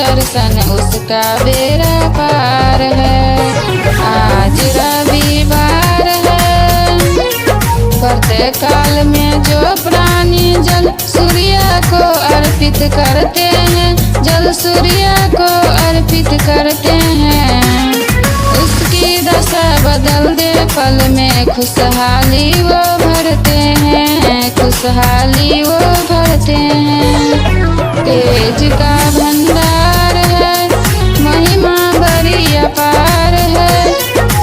दर्शन उसका बेड़ा पार है। आज रविवार है, प्रत्येक काल में जो प्राणी जल सूर्य को अर्पित करते हैं, जल सूर्य को अर्पित करते हैं, उसकी दशा बदल दे पल में खुशहाली वो भरते हैं, खुशहाली वो भरते हैं। तेज का भंडार है, महिमा बड़ी अपार है,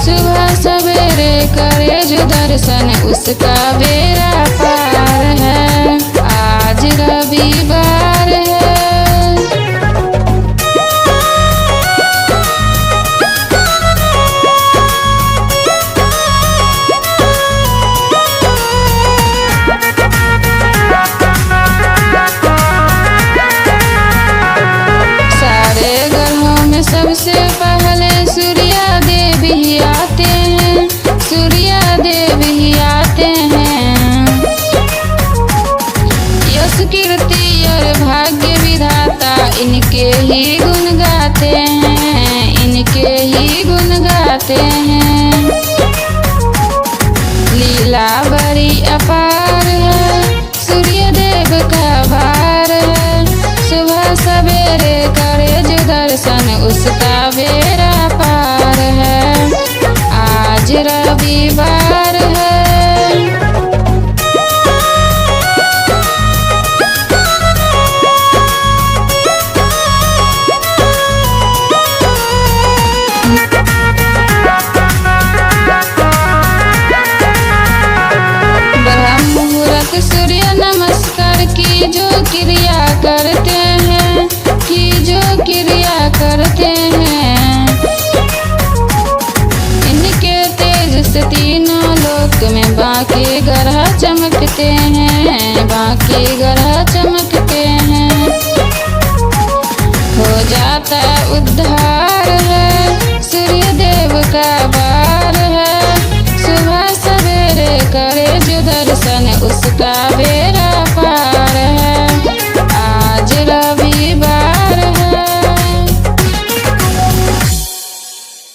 सुबह सवेरे करे जो दर्शन उसका बेड़ा पार है। आज रविवार है। सबसे पहले सूर्य देव ही आते हैं, सूर्य देव ही आते हैं। यश कीर्ति और भाग्य विधाता इनके ही गुण गाते हैं, इनके ही गुण गाते हैं। लीला बड़ी अपार